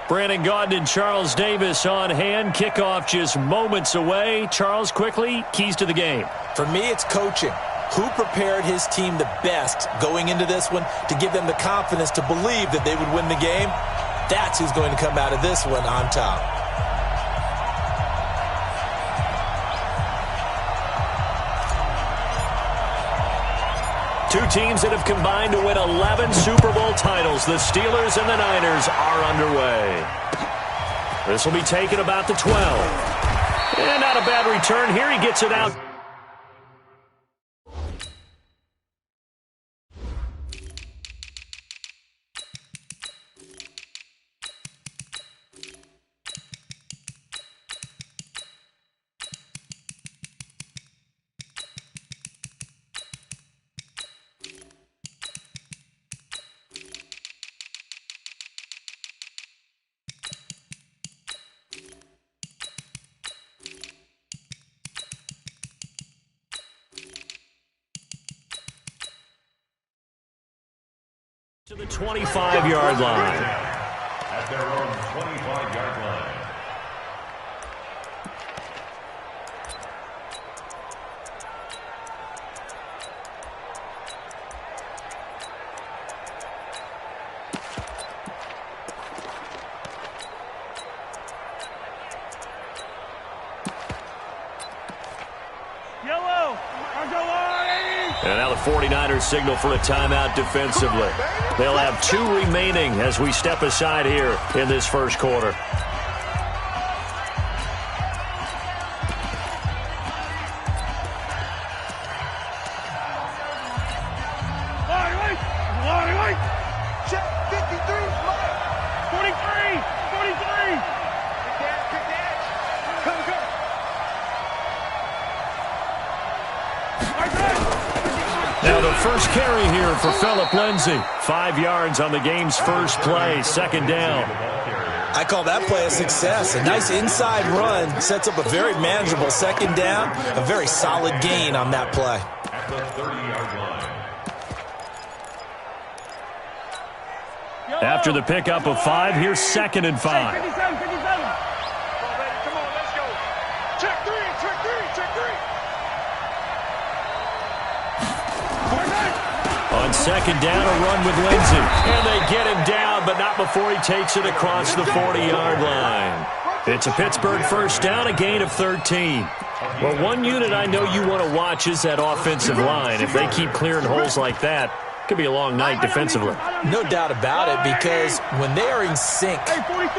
Brandon Gaudin and Charles Davis on hand. Kickoff just moments away. Charles, quickly, keys to the game. For me, it's coaching. Who prepared his team the best going into this one to give them the confidence to believe that they would win the game? That's who's going to come out of this one on top. Two teams that have combined to win 11 Super Bowl titles. The Steelers and the Niners are underway. This will be taken about the 12. And not a bad return here. He gets it out. To the 25-yard line. At their own 25-yard line. And now the 49ers signal for a timeout defensively. They'll have 2 remaining as we step aside here in this first quarter. Check 53, 43, 43. Come. Now the first carry here for Phillip Lindsay. 5 yards on the game's first play, second down. I call that play a success. A nice inside run sets up a very manageable second down. A very solid gain on that play. At the 30-yard line. After the pickup of 5, here's 2nd and 5. 57. Come on, let's go. Check three. On second down, a run with Lindsay. And they get him down, but not before he takes it across the 40-yard line. It's a Pittsburgh first down, a gain of 13. Well, one unit I know you want to watch is that offensive line. If they keep clearing holes like that, it could be a long night defensively. No doubt about it, because when they are in sync,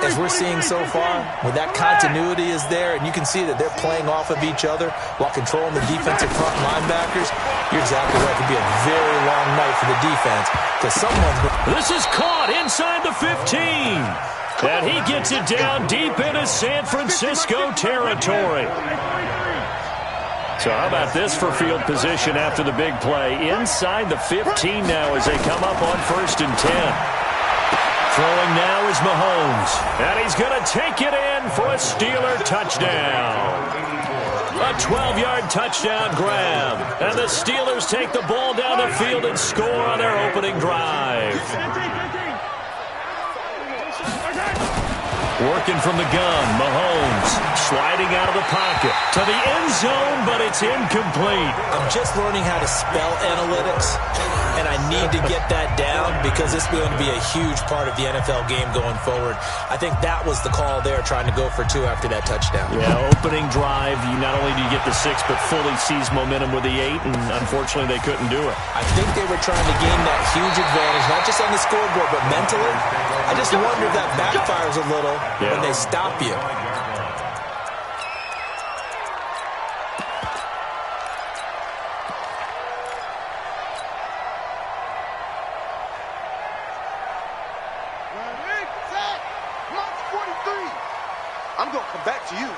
as we're seeing so far, when that continuity is there, and you can see that they're playing off of each other while controlling the defensive front linebackers, you're exactly right. It could be a very long night for the defense, because someone's... This is caught inside the 15. And he gets it down deep into San Francisco territory. So how about this for field position after the big play? Inside the 15 now as they come up on 1st and 10. Throwing now is Mahomes. And he's going to take it in for a Steeler touchdown. A 12-yard touchdown grab. And the Steelers take the ball down the field and score on their opening drive. Working from the gun, Mahomes sliding out of the pocket to the end zone, but it's incomplete. I'm just learning how to spell analytics, and I need to get that down because it's going to be a huge part of the NFL game going forward. I think that was the call there, trying to go for 2 after that touchdown. Yeah, opening drive, you not only do you get the 6, but fully seize momentum with the 8, and unfortunately they couldn't do it. I think they were trying to gain that huge advantage, not just on the scoreboard, but mentally. I just wonder if that backfires a little when they stop you. I'm going to come back to you.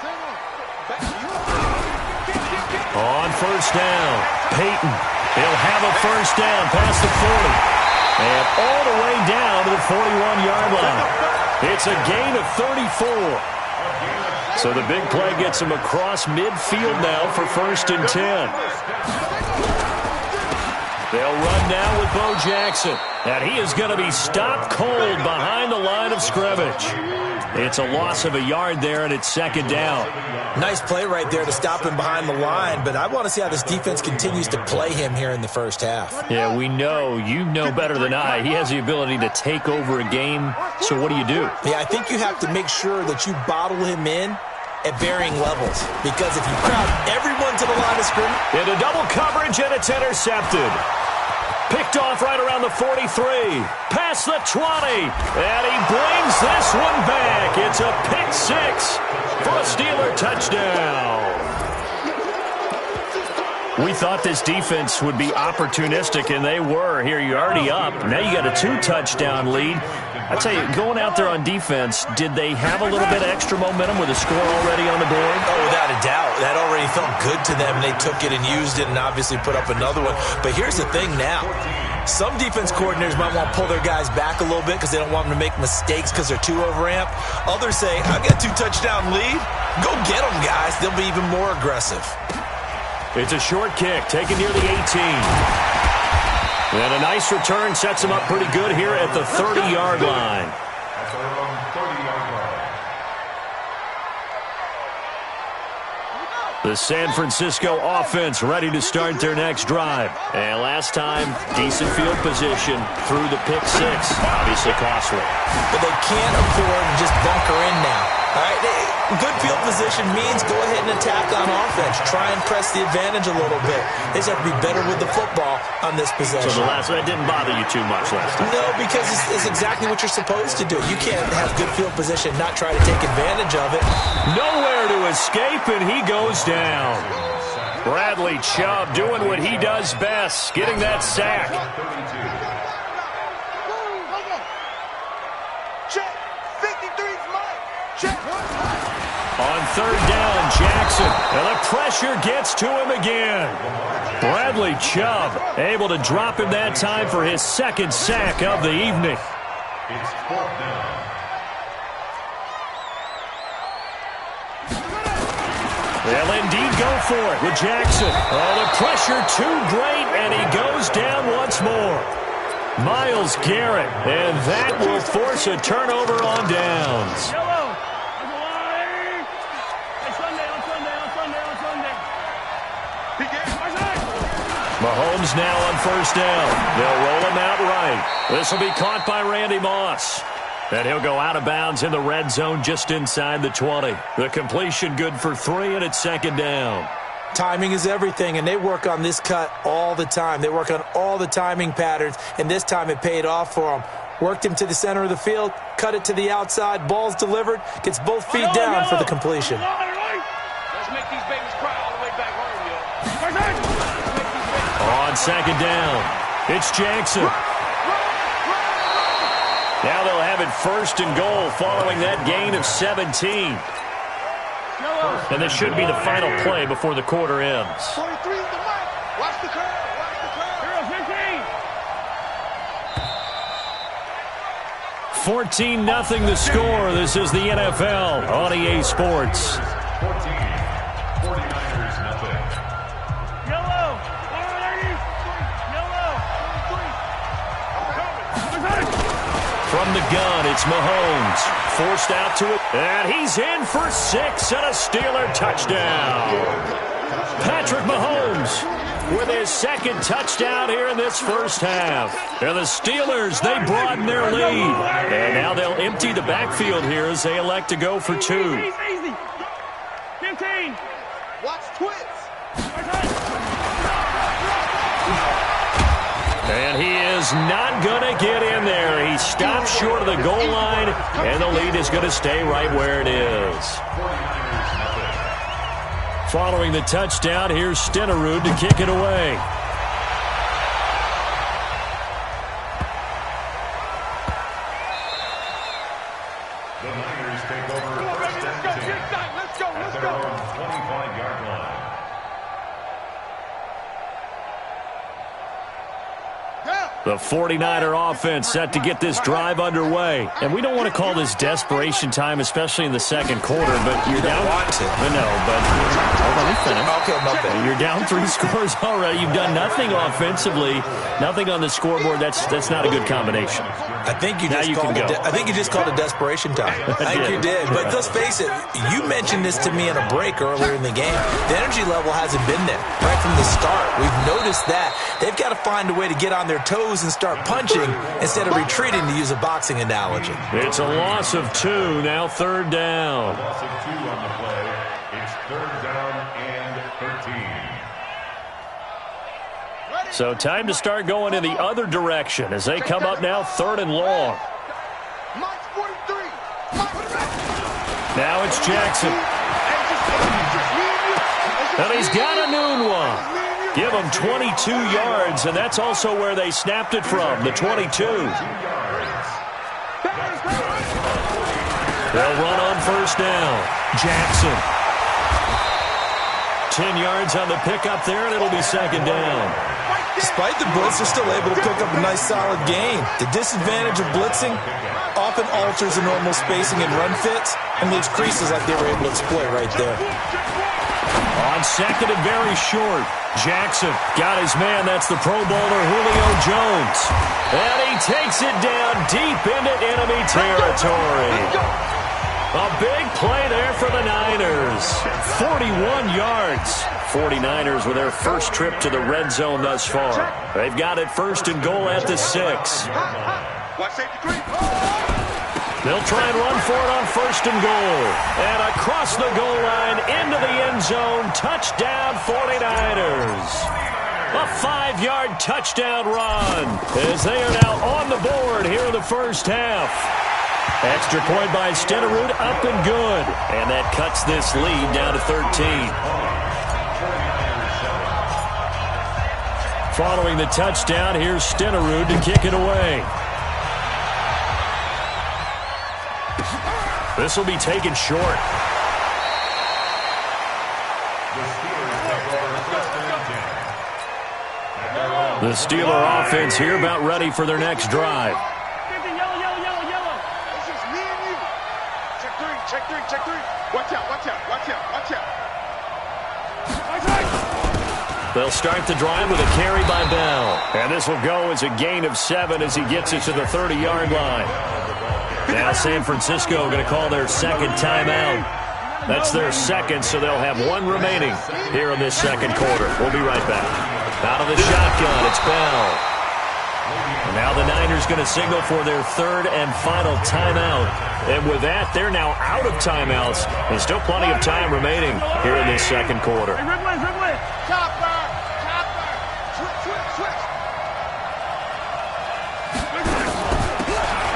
On first down, Peyton. He'll have a first down past the 40. And all the way down to the 41-yard line. It's a gain of 34. So the big play gets him across midfield now for 1st and 10. They'll run now with Bo Jackson. And he is going to be stopped cold behind the line of scrimmage. It's a loss of a yard there, and it's second down. Nice play right there to stop him behind the line, but I want to see how this defense continues to play him here in the first half. Yeah, we know. You know better than I. He has the ability to take over a game, so what do you do? Yeah, I think you have to make sure that you bottle him in at varying levels, because if you crowd everyone to the line of scrimmage. Into double coverage, and it's intercepted. Picked off right around the 43. Past the 20. And he brings this one back. It's a pick six for a Steeler touchdown. We thought this defense would be opportunistic, and they were. Here, you're already up. Now you got a 2-touchdown lead. I tell you, going out there on defense, did they have a little bit of extra momentum with a score already on the board? Oh, without a doubt. That already felt good to them. They took it and used it and obviously put up another one. But here's the thing now. Some defense coordinators might want to pull their guys back a little bit because they don't want them to make mistakes because they're too overamped. Others say, I've got a 2-touchdown lead. Go get them, guys. They'll be even more aggressive. It's a short kick, taken near the 18. And a nice return sets him up pretty good here at the 30-yard line. That's around 30-yard line. The San Francisco offense ready to start their next drive. And last time, decent field position through the pick six. Obviously costly. But they can't afford to just bunker in now. All right, good field position means go ahead and attack on offense. Try and press the advantage a little bit. They just have to be better with the football on this possession. So the last one didn't bother you too much last time? No, because it's exactly what you're supposed to do. You can't have good field position and not try to take advantage of it. Nowhere to escape, and he goes down. Bradley Chubb doing what he does best, getting that sack. On third down, Jackson. And the pressure gets to him again. Bradley Chubb able to drop him that time for his second sack of the evening. It's fourth down. They'll indeed go for it with Jackson. Oh, the pressure too great, and he goes down once more. Myles Garrett, and that will force a turnover on downs. Mahomes now on first down. They'll roll him out right. This will be caught by Randy Moss. And he'll go out of bounds in the red zone just inside the 20. The completion good for 3, and it's second down. Timing is everything, and they work on this cut all the time. They work on all the timing patterns, and this time it paid off for them. Worked him to the center of the field, cut it to the outside, ball's delivered, gets both feet down for the completion. Let's make these babies cry all the way back home, yo. On second down, it's Jackson. Now they'll have it first and goal following that gain of 17. And this should be the final play before the quarter ends. 23 is the mark. Watch the curve. Watch the curve. 14-0 the score. This is the NFL on EA Sports. 14. 49ers nothing. Yellow. From the gun, it's Mahomes. Forced out to it, and he's in for 6 and a Steeler touchdown. Patrick Mahomes with his second touchdown here in this first half. And the Steelers, they broaden their lead. And now they'll empty the backfield here as they elect to go for 2. Easy. 15. Watch twits. And he is not going to get in there. He stops short of the goal line, and the lead is going to stay right where it is. Following the touchdown, here's Stenerud to kick it away. The Niners take over first and 10 at their own 25-yard line. The 49er offense set to get this drive underway. And we don't want to call this desperation time, especially in the second quarter, but you're down. Want to. I know, but Let me finish. Okay, my bad. You're down 3 scores already. You've done nothing offensively, nothing on the scoreboard. That's not a good combination. I think you just called it desperation time. I think you did. But let's face it, you mentioned this to me in a break earlier in the game. The energy level hasn't been there right from the start. We've noticed that. They've got to find a way to get on their toes and start punching instead of retreating, to use a boxing analogy. It's a loss of 2, now 3rd down. Loss of 2 on the play. It's 3rd down and 13. So time to start going in the other direction as they come up now 3rd and long. Now it's Jackson. And he's got a noon one. Give him 22 yards, and that's also where they snapped it from, the 22. They'll run on 1st down. Jackson. 10 yards on the pickup there, and it'll be 2nd down. Despite the blitz, they're still able to pick up a nice, solid gain. The disadvantage of blitzing often alters the normal spacing and run fits and leaves creases like they were able to exploit right there. On 2nd and very short, Jackson got his man. That's the Pro Bowler Julio Jones. And he takes it down deep into enemy territory. A big play there for the Niners. 41 yards. 49ers with their first trip to the red zone thus far. They've got it 1st and goal at the 6. They'll try and run for it on 1st and goal. And across the goal line into the end zone. Touchdown 49ers. A 5-yard touchdown run as they are now on the board here in the first half. Extra point by Stenerud, up and good. And that cuts this lead down to 13. Following the touchdown, here's Stenerud to kick it away. This will be taken short. The Steeler offense here about ready for their next drive. Check 3. Watch out. They'll start the drive with a carry by Bell. And this will go as a gain of 7 as he gets it to the 30-yard line. Now San Francisco going to call their 2nd timeout. That's their 2nd, so they'll have 1 remaining here in this 2nd quarter. We'll be right back. Out of the shotgun, it's Bell. And now the Niners going to signal for their 3rd and final timeout. And with that, they're now out of timeouts. There's still plenty of time remaining here in this 2nd quarter.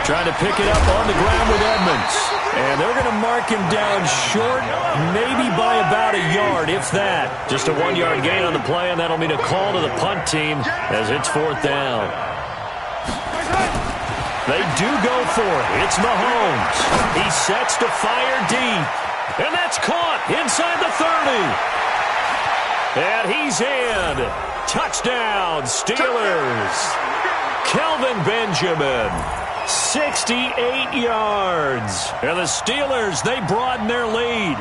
Trying to pick it up on the ground with Edmonds. And they're going to mark him down short, maybe by about a yard, if that. Just a 1-yard gain on the play, and that'll mean a call to the punt team as it's 4th down. They do go for it. It's Mahomes. He sets to fire deep. And that's caught inside the 30. And he's in. Touchdown, Steelers. Kelvin Benjamin. 68 yards. And the Steelers, they broaden their lead.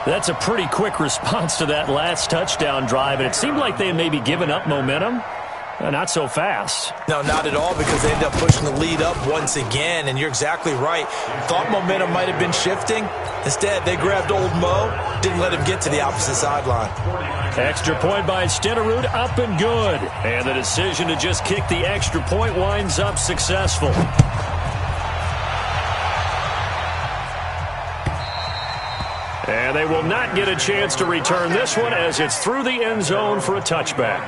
That's a pretty quick response to that last touchdown drive, and it seemed like they had maybe given up momentum. Not so fast. No, not at all, because they end up pushing the lead up once again, and you're exactly right. Thought momentum might have been shifting. Instead, they grabbed old Mo, didn't let him get to the opposite sideline. Extra point by Stenerud, up and good. And the decision to just kick the extra point winds up successful. And they will not get a chance to return this one as it's through the end zone for a touchback.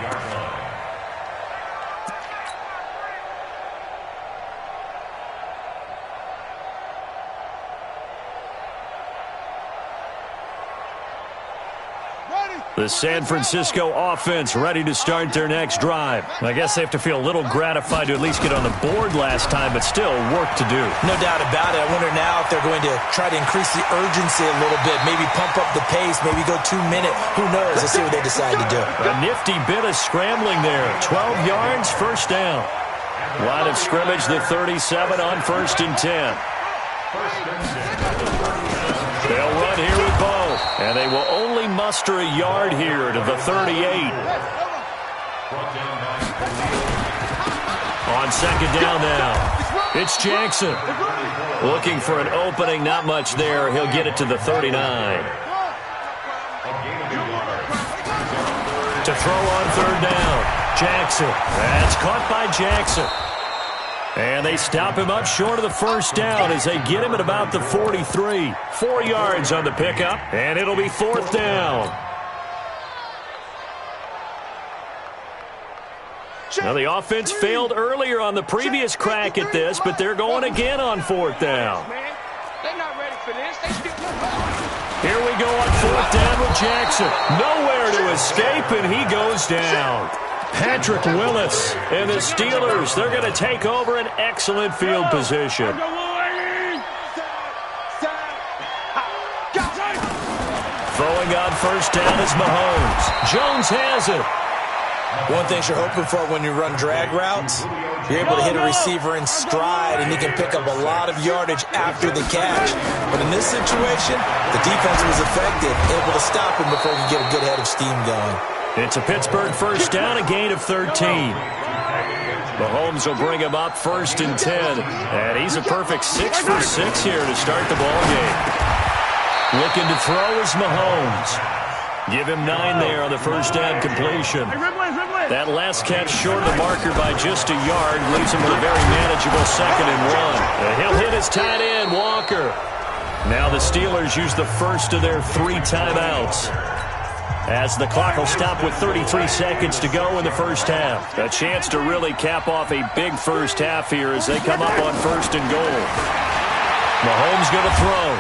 The San Francisco offense ready to start their next drive. I guess they have to feel a little gratified to at least get on the board last time, but still work to do. No doubt about it. I wonder now if they're going to try to increase the urgency a little bit, maybe pump up the pace, maybe go 2-minute. Who knows? Let's see what they decide to do. A nifty bit of scrambling there. 12 yards, 1st down. Line of scrimmage, the 37 on 1st and 10. They'll run here with Bo. And they will only muster a yard here to the 38. On second down now, it's Jackson. Looking for an opening, not much there. He'll get it to the 39. To throw on third down, Jackson. That's caught by Jackson. And they stop him up short of the first down as they get him at about the 43. 4 yards on the pickup, and it'll be fourth down. Now, the offense failed earlier on the previous crack at this, but they're going again on fourth down. They're not ready for this. Here we go on fourth down with Jackson. Nowhere to escape, and he goes down. Patrick Willis and the Steelers, they're going to take over an excellent field position. Throwing on first down is Mahomes. Jones has it. One thing you're hoping for when you run drag routes, you're able to hit a receiver in stride, and he can pick up a lot of yardage after the catch. But in this situation, the defense was effective, able to stop him before he could get a good head of steam going. It's a Pittsburgh first down, a gain of 13. Mahomes will bring him up first and 10. And he's a perfect 6 for 6 here to start the ball game. Looking to throw is Mahomes. Give him 9 there on the first down completion. That last catch short of the marker by just a yard leaves him with a very manageable 2nd and 1. He'll hit his tight end, Walker. Now the Steelers use the first of their 3 timeouts, as the clock will stop with 33 seconds to go in the first half. A chance to really cap off a big first half here as they come up on first and goal. Mahomes going to throw.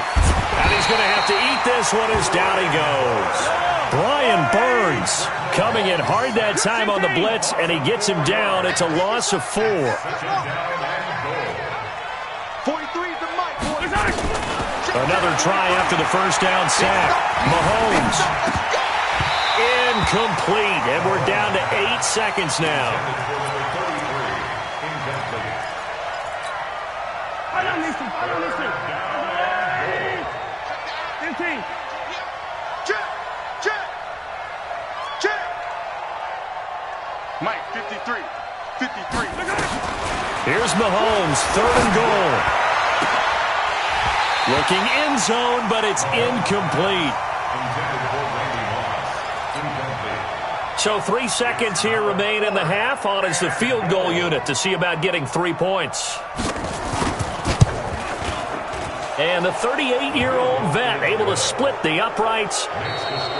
And he's going to have to eat this one as down he goes. Brian Burns coming in hard that time on the blitz, and he gets him down. It's a loss of 4. 43 is the mic. Another try after the first down sack. Mahomes. Incomplete, and we're down to 8 seconds now. I don't listen. 15. Check. Mike, 53. 53. Here's Mahomes, 3rd and goal. Looking end zone, but it's incomplete. So 3 seconds here remain in the half. On is the field goal unit to see about getting 3 points. And the 38-year-old vet able to split the uprights.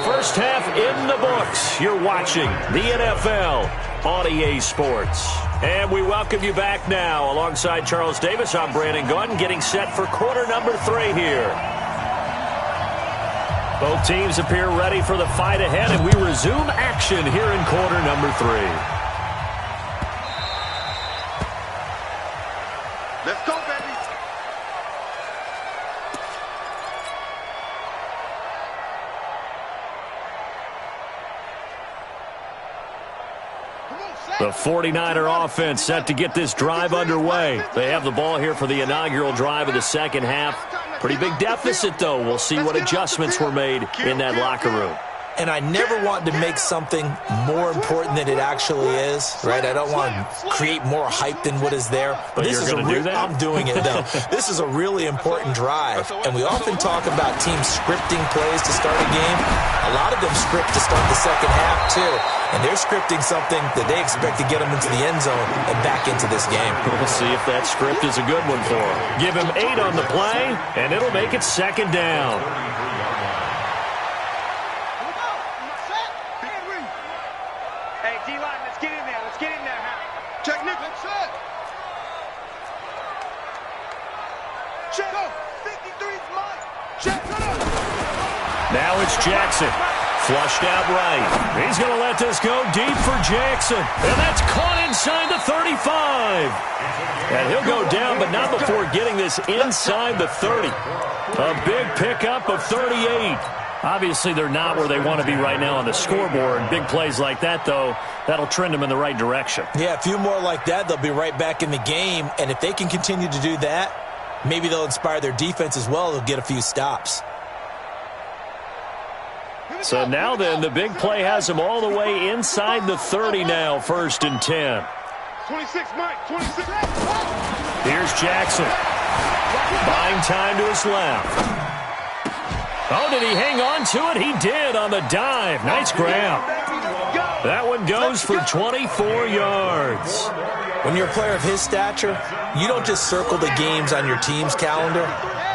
First half in the books. You're watching the NFL on EA Sports. And we welcome you back now. Alongside Charles Davis, I'm Brandon Gaudin, getting set for quarter number 3 here. Both teams appear ready for the fight ahead, and we resume action here in quarter number 3. Let's go, baby. The 49er offense set to get this drive underway. They have the ball here for the inaugural drive of the second half. Pretty big deficit, though. We'll see what adjustments were made in that locker room. And I never want to make something more important than it actually is, right? I don't want to create more hype than what is there. But this you're is going to do that? I'm doing it, though. This is a really important drive. And we often talk about teams scripting plays to start a game. A lot of them script to start the second half, too. And they're scripting something that they expect to get them into the end zone and back into this game. We'll see if that script is a good one for him. Give him 8 on the play, and it'll make it second down. Hey, D-line, let's get in there. Let's get in there. Check, Nick. Check. Check. Go. 53's Mike. Check. Now it's Jackson. Flushed out right. He's going to let this go deep for Jackson. And that's caught inside the 35. And he'll go down, but not before getting this inside the 30. A big pickup of 38. Obviously, they're not where they want to be right now on the scoreboard. Big plays like that, though, that'll trend them in the right direction. Yeah, a few more like that, they'll be right back in the game. And if they can continue to do that, maybe they'll inspire their defense as well. They'll get a few stops. So now then, the big play has him all the way inside the 30 now, 1st and 10. 26, Mike, 26. Here's Jackson. Buying time to his left. Oh, did he hang on to it? He did on the dive. Nice grab. That one goes for 24 yards. When you're a player of his stature, you don't just circle the games on your team's calendar.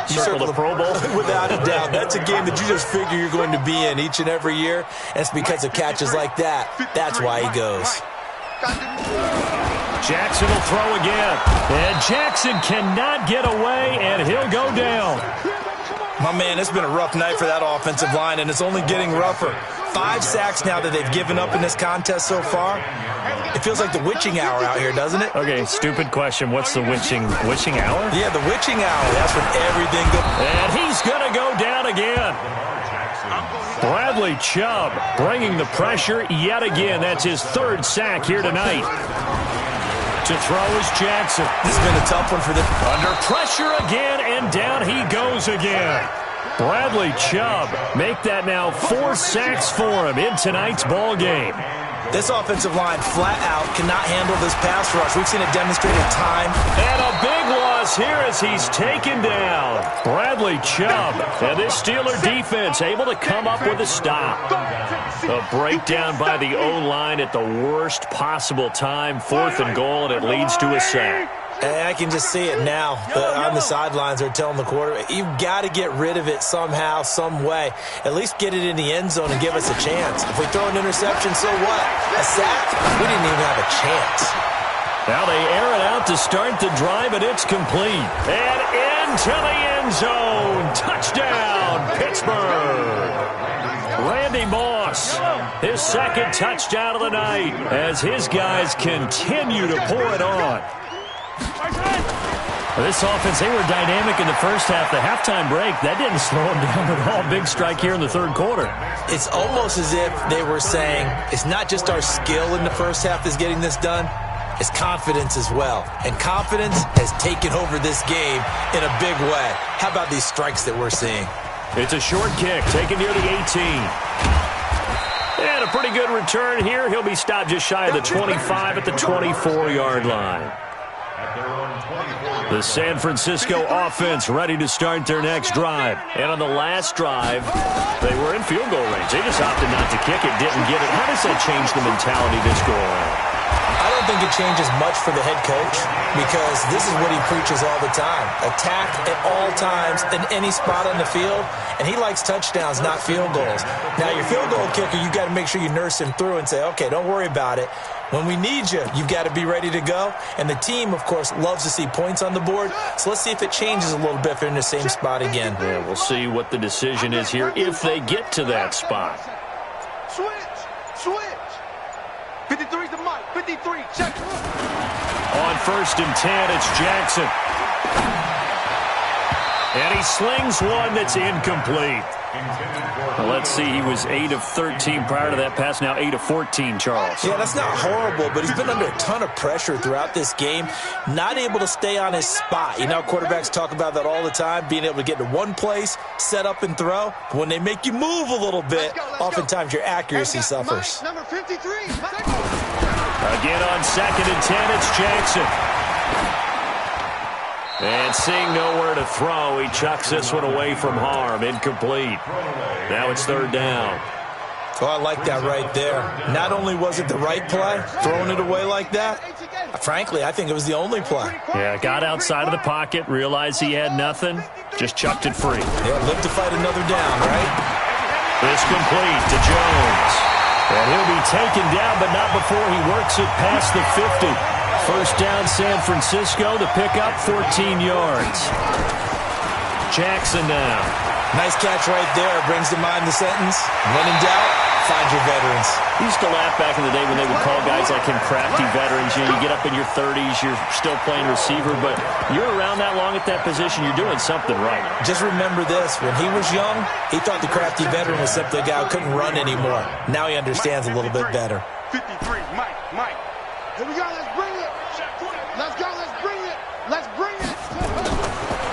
You Circle the Pro Bowl? Without a doubt. That's a game that you just figure you're going to be in each and every year. And it's because of catches like that. That's why he goes. Jackson will throw again. And Jackson cannot get away, and he'll go down. My man, it's been a rough night for that offensive line, and it's only getting rougher. 5 sacks now that they've given up in this contest so far. It feels like the witching hour out here, doesn't it? Okay, stupid question. What's the witching hour? Yeah, the witching hour. That's when everything goes. And he's going to go down again. Bradley Chubb bringing the pressure yet again. That's his 3rd sack here tonight. To throw is Jackson. This has been a tough one for them. Under pressure again, and down he goes again. Bradley Chubb make that now 4 sacks for him in tonight's ball game. This offensive line flat out cannot handle this pass rush. We've seen it demonstrated time. And a big loss here as he's taken down. Bradley Chubb. And this Steeler defense able to come up with a stop. A breakdown by the O-line at the worst possible time. 4th and goal, and it leads to a sack. And I can just see it now. On the sidelines, they're telling the quarterback, you've got to get rid of it somehow, some way. At least get it in the end zone and give us a chance. If we throw an interception, so what? A sack? We didn't even have a chance. Now they air it out to start the drive, and it's complete. And into the end zone. Touchdown, Pittsburgh. Randy Moss, his 2nd touchdown of the night as his guys continue to pour it on. This offense, they were dynamic in the first half. The halftime break, that didn't slow them down at all. Big strike here in the 3rd quarter. It's almost as if they were saying, it's not just our skill in the first half that's getting this done, it's confidence as well. And confidence has taken over this game in a big way. How about these strikes that we're seeing? It's a short kick, taken near the 18. And a pretty good return here. He'll be stopped just shy of the 25 at the 24-yard line. The San Francisco offense ready to start their next drive. And on the last drive, they were in field goal range. They just opted not to kick it, didn't get it. How does that change the mentality this go around? I don't think it changes much for the head coach because this is what he preaches all the time. Attack at all times in any spot on the field, and he likes touchdowns, not field goals. Now, your field goal kicker, you've got to make sure you nurse him through and say, okay, don't worry about it. When we need you, you've got to be ready to go. And the team, of course, loves to see points on the board. So let's see if it changes a little bit if they're in the same spot again. Yeah, we'll see what the decision is here if they get to that spot. Switch. 53's the Mike. 53, check. On 1st and 10, it's Jackson. And he slings one that's incomplete. Well, let's see, he was 8 of 13 prior to that pass, now 8 of 14, Charles. Yeah, that's not horrible, but he's been under a ton of pressure throughout this game, not able to stay on his spot. You know, quarterbacks talk about that all the time, being able to get to one place, set up and throw. When they make you move a little bit, oftentimes your accuracy suffers. Number 53. Again on 2nd and 10, it's Jackson. And seeing nowhere to throw, he chucks this one away from harm. Incomplete. Now it's 3rd down. Oh, I like that right there. Not only was it the right play, throwing it away like that, frankly, I think it was the only play. Yeah, got outside of the pocket, realized he had nothing, just chucked it free. Yeah, live to fight another down, right? It's complete to Jones. And he'll be taken down, but not before he works it past the 50. 1st down, San Francisco. The pickup, 14 yards. Jackson now. Nice catch right there. Brings to mind the sentence, when in doubt, find your veterans. I used to laugh back in the day when they would call guys like him crafty veterans. You know, you get up in your 30s, you're still playing receiver, but you're around that long at that position, you're doing something right. Just remember this. When he was young, he thought the crafty veteran was simply a guy who couldn't run anymore. Now he understands a little bit better. 53, Mike. Here we go, let's bring it. Let's go, let's bring it. Let's bring it.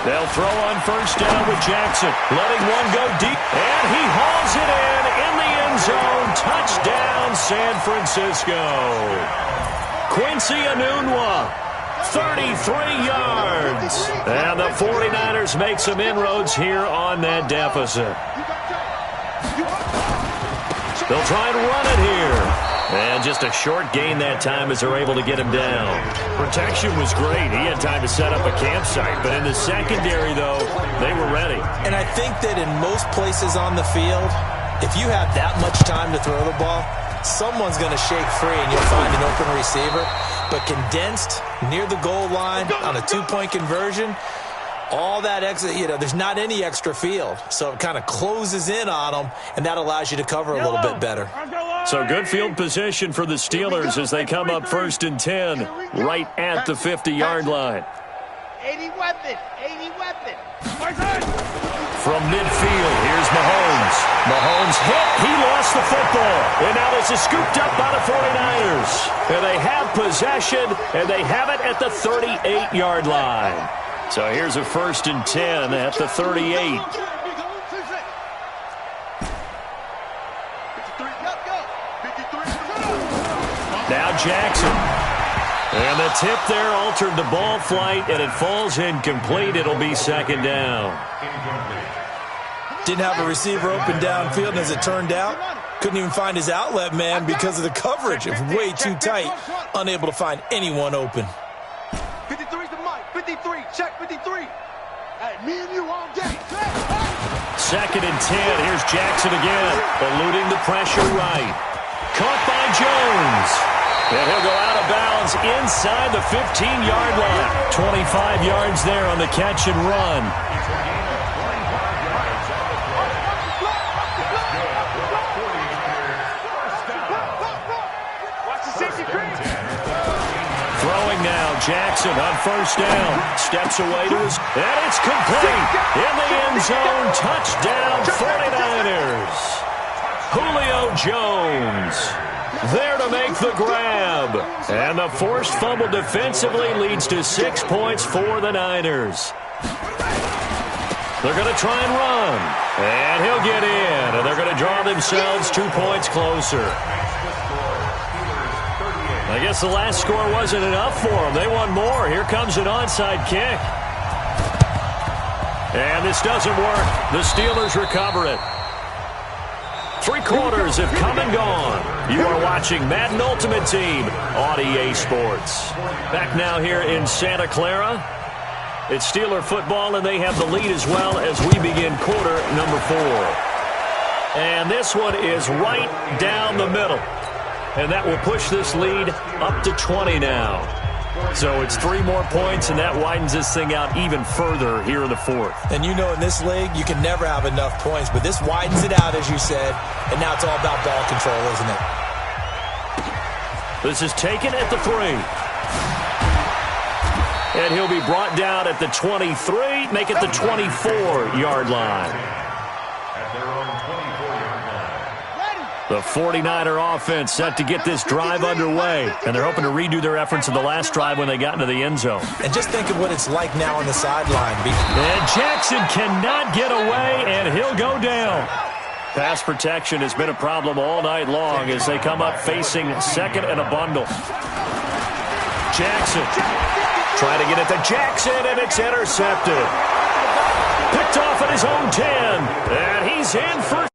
They'll throw on first down with Jackson. Letting one go deep. And he hauls it in the end zone. Touchdown, San Francisco. Quincy Enunwa, 33 yards. And the 49ers make some inroads here on that deficit. They'll try and run it here. And just a short gain that time as they're able to get him down. Protection was great. He had time to set up a campsite. But in the secondary, though, they were ready. And I think that in most places on the field, if you have that much time to throw the ball, someone's going to shake free and you'll find an open receiver. But condensed near the goal line on a two-point conversion, all that extra, there's not any extra field. So it kind of closes in on them, and that allows you to cover a little bit better. So good field position for the Steelers as they come up 1st and 10 right at the 50-yard line. 80 weapon, 80 weapon. From midfield, here's Mahomes. Mahomes hit. He lost the football. And now this is scooped up by the 49ers. And they have possession, and they have it at the 38-yard line. So here's a 1st and 10 at the 38. Now Jackson. And the tip there altered the ball flight, and it falls incomplete. It'll be 2nd down. Didn't have a receiver open downfield, and as it turned out, couldn't even find his outlet man because of the coverage. It was way too tight. Unable to find anyone open. 53's the mic. 53. Check 53. Hey, me and you all day. 2nd and 10. Here's Jackson again. Eluding the pressure right. Caught by Jones. And he'll go out of bounds inside the 15-yard line. 25 yards there on the catch and run. Throwing now, Jackson on 1st down. Steps away to his, and it's complete. In the end zone, touchdown 49ers. Julio Jones there to make the grab. And the forced fumble defensively leads to 6 points for the Niners. They're going to try and run. And he'll get in. And they're going to draw themselves 2 points closer. I guess the last score wasn't enough for them. They want more. Here comes an onside kick. And this doesn't work. The Steelers recover it. 3 quarters have come and gone. You are watching Madden Ultimate Team on EA Sports. Back now here in Santa Clara. It's Steeler football, and they have the lead as well as we begin quarter number 4. And this one is right down the middle. And that will push this lead up to 20 now. So it's 3 more points, and that widens this thing out even further here in the 4th. And you know in this league, you can never have enough points, but this widens it out, as you said, and now it's all about ball control, isn't it? This is taken at the 3. And he'll be brought down at the 23, make it the 24-yard line. At their own 24-yard line. The 49er offense set to get this drive underway, and they're hoping to redo their efforts in the last drive when they got into the end zone. And just think of what it's like now on the sideline. And Jackson cannot get away, and he'll go down. Pass protection has been a problem all night long as they come up facing 2nd and a bundle. Jackson trying to get it to Jackson, and it's intercepted. Picked off at his own 10, and he's in for